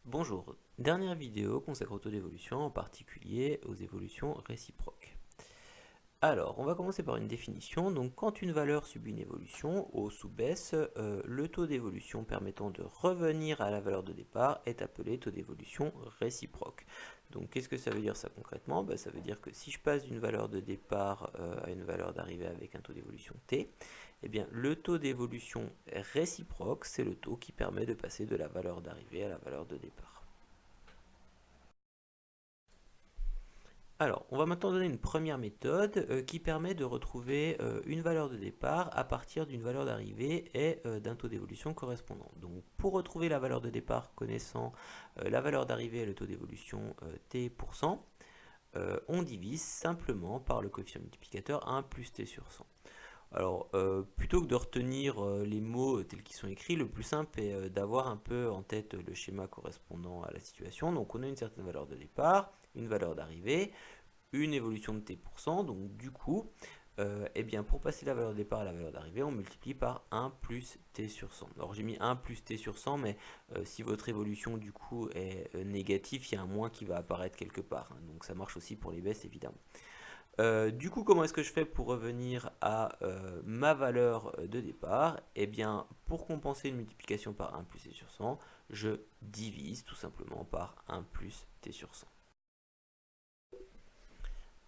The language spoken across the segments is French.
Bonjour, dernière vidéo consacrée au taux d'évolution, en particulier aux évolutions réciproques. Alors, on va commencer par une définition. Donc, quand une valeur subit une évolution, hausse ou baisse, le taux d'évolution permettant de revenir à la valeur de départ est appelé taux d'évolution réciproque. Donc, qu'est-ce que ça veut dire ça concrètement? Ça veut dire que si je passe d'une valeur de départ à une valeur d'arrivée avec un taux d'évolution t, eh bien, le taux d'évolution réciproque, c'est le taux qui permet de passer de la valeur d'arrivée à la valeur de départ. Alors, on va maintenant donner une première méthode qui permet de retrouver une valeur de départ à partir d'une valeur d'arrivée et d'un taux d'évolution correspondant. Donc, pour retrouver la valeur de départ connaissant la valeur d'arrivée et le taux d'évolution t%, on divise simplement par le coefficient multiplicateur 1 plus t sur 100. Alors, plutôt que de retenir les mots tels qu'ils sont écrits, le plus simple est d'avoir un peu en tête le schéma correspondant à la situation. Donc, on a une certaine valeur de départ, une valeur d'arrivée, une évolution de t%. Donc, du coup, eh bien, pour passer la valeur de départ à la valeur d'arrivée, on multiplie par 1 plus t sur 100. Alors, j'ai mis 1 plus t sur 100, mais si votre évolution, du coup, est négative, il y a un moins qui va apparaître quelque part. Hein. Donc, ça marche aussi pour les baisses, évidemment. Du coup, comment est-ce que je fais pour revenir à ma valeur de départ? Eh bien, pour compenser une multiplication par 1 plus t sur 100, je divise tout simplement par 1 plus t sur 100.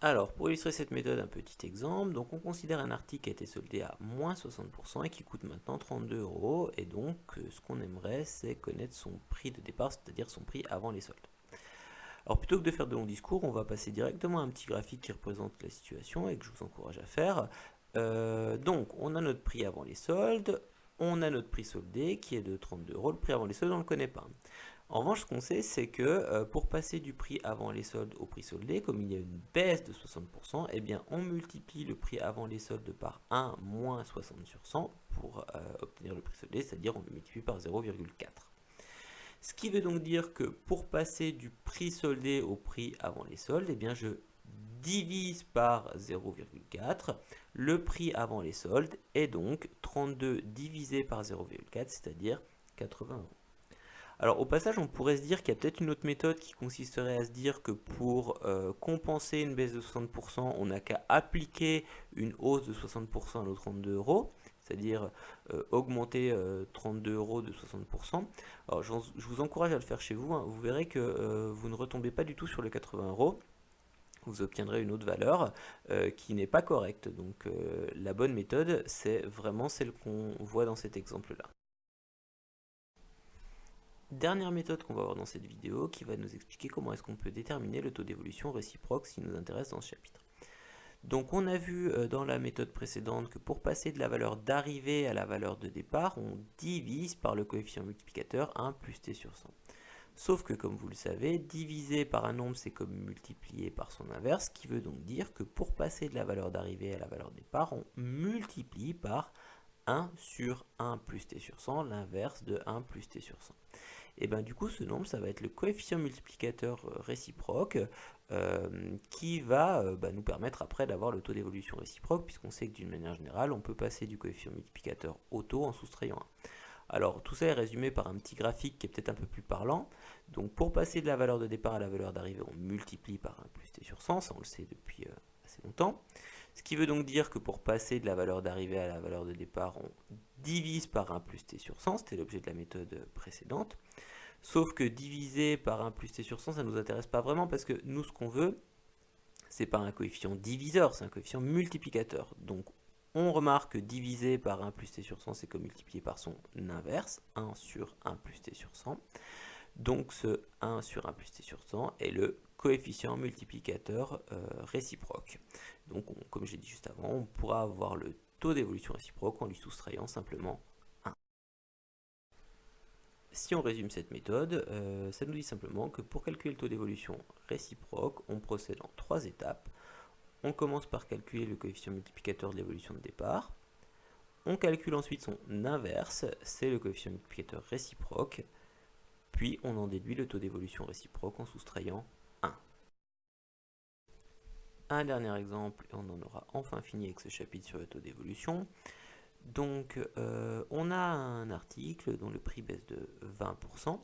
Alors, pour illustrer cette méthode, un petit exemple. Donc, on considère un article qui a été soldé à moins 60% et qui coûte maintenant 32 euros. Et donc, ce qu'on aimerait, c'est connaître son prix de départ, c'est-à-dire son prix avant les soldes. Alors plutôt que de faire de longs discours, on va passer directement à un petit graphique qui représente la situation et que je vous encourage à faire. Donc on a notre prix avant les soldes, on a notre prix soldé qui est de 32 euros. Le prix avant les soldes, on ne le connaît pas. En revanche, ce qu'on sait, c'est que pour passer du prix avant les soldes au prix soldé, comme il y a une baisse de 60%, eh bien on multiplie le prix avant les soldes par 1 moins 60 sur 100 pour obtenir le prix soldé, c'est-à-dire on le multiplie par 0,4. Ce qui veut donc dire que pour passer du prix soldé au prix avant les soldes, eh bien je divise par 0,4 le prix avant les soldes et donc 32 divisé par 0,4, c'est-à-dire 80 euros. Alors au passage, on pourrait se dire qu'il y a peut-être une autre méthode qui consisterait à se dire que pour compenser une baisse de 60%, on n'a qu'à appliquer une hausse de 60% à nos 32 euros, c'est-à-dire augmenter 32 euros de 60%. Alors je vous encourage à le faire chez vous, hein. Vous verrez que vous ne retombez pas du tout sur les 80 euros. Vous obtiendrez une autre valeur qui n'est pas correcte. Donc la bonne méthode, c'est vraiment celle qu'on voit dans cet exemple-là. Dernière méthode qu'on va voir dans cette vidéo qui va nous expliquer comment est-ce qu'on peut déterminer le taux d'évolution réciproque qui nous intéresse dans ce chapitre. Donc on a vu dans la méthode précédente que pour passer de la valeur d'arrivée à la valeur de départ, on divise par le coefficient multiplicateur 1 plus t sur 100. Sauf que comme vous le savez, diviser par un nombre c'est comme multiplier par son inverse, ce qui veut donc dire que pour passer de la valeur d'arrivée à la valeur de départ, on multiplie par 1 sur 1 plus t sur 100, l'inverse de 1 plus t sur 100. Et bien du coup ce nombre ça va être le coefficient multiplicateur réciproque qui va nous permettre après d'avoir le taux d'évolution réciproque, puisqu'on sait que d'une manière générale on peut passer du coefficient multiplicateur au taux en soustrayant 1. Alors tout ça est résumé par un petit graphique qui est peut-être un peu plus parlant. Donc pour passer de la valeur de départ à la valeur d'arrivée, on multiplie par 1 plus t sur 100, ça on le sait depuis assez longtemps. Ce qui veut donc dire que pour passer de la valeur d'arrivée à la valeur de départ, on divise par 1 plus t sur 100, c'était l'objet de la méthode précédente. Sauf que diviser par 1 plus t sur 100, ça ne nous intéresse pas vraiment parce que nous, ce qu'on veut, c'est pas un coefficient diviseur, c'est un coefficient multiplicateur. Donc on remarque que diviser par 1 plus t sur 100, c'est comme multiplier par son inverse, 1 sur 1 plus t sur 100. Donc ce 1 sur 1 plus t sur 100 est le coefficient multiplicateur réciproque. Donc comme j'ai dit juste avant, on pourra avoir le taux d'évolution réciproque en lui soustrayant simplement 1. Si on résume cette méthode, ça nous dit simplement que pour calculer le taux d'évolution réciproque, on procède en 3 étapes. On commence par calculer le coefficient multiplicateur de l'évolution de départ. On calcule ensuite son inverse, c'est le coefficient multiplicateur réciproque. Puis on en déduit le taux d'évolution réciproque en soustrayant 1. Un dernier exemple, et on en aura enfin fini avec ce chapitre sur le taux d'évolution. Donc on a un article dont le prix baisse de 20%.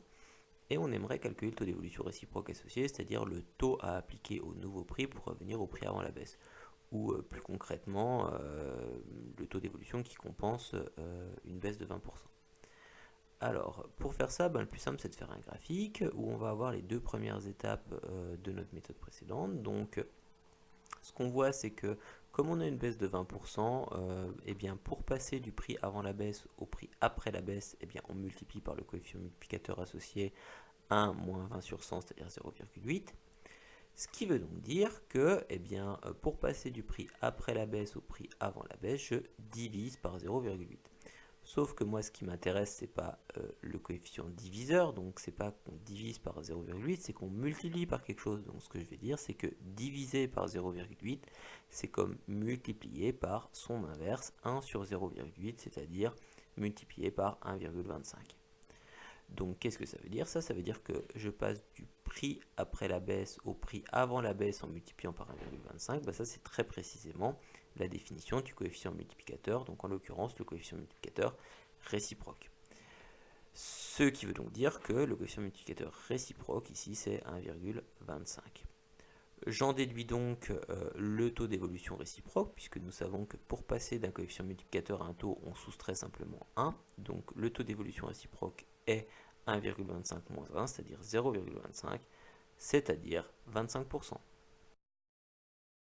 et on aimerait calculer le taux d'évolution réciproque associé, c'est-à-dire le taux à appliquer au nouveau prix pour revenir au prix avant la baisse, ou plus concrètement le taux d'évolution qui compense une baisse de 20%. Alors, pour faire ça, le plus simple c'est de faire un graphique où on va avoir les deux premières étapes de notre méthode précédente. Donc, ce qu'on voit, c'est que comme on a une baisse de 20%, eh bien, pour passer du prix avant la baisse au prix après la baisse, eh bien, on multiplie par le coefficient multiplicateur associé 1 moins 20 sur 100, c'est-à-dire 0,8. Ce qui veut donc dire que pour passer du prix après la baisse au prix avant la baisse, je divise par 0,8. Sauf que moi, ce qui m'intéresse, c'est pas le coefficient diviseur, donc c'est pas qu'on divise par 0,8, c'est qu'on multiplie par quelque chose. Donc ce que je vais dire, c'est que diviser par 0,8, c'est comme multiplier par son inverse, 1 sur 0,8, c'est-à-dire multiplier par 1,25. Donc qu'est-ce que ça veut dire? Ça veut dire que je passe du prix après la baisse au prix avant la baisse en multipliant par 1,25. Ça, c'est très précisément la définition du coefficient multiplicateur, donc en l'occurrence le coefficient multiplicateur réciproque. Ce qui veut donc dire que le coefficient multiplicateur réciproque ici c'est 1,25. J'en déduis donc le taux d'évolution réciproque, puisque nous savons que pour passer d'un coefficient multiplicateur à un taux, on soustrait simplement 1. Donc le taux d'évolution réciproque est 1,25 moins 1, c'est-à-dire 0,25, c'est-à-dire 25%.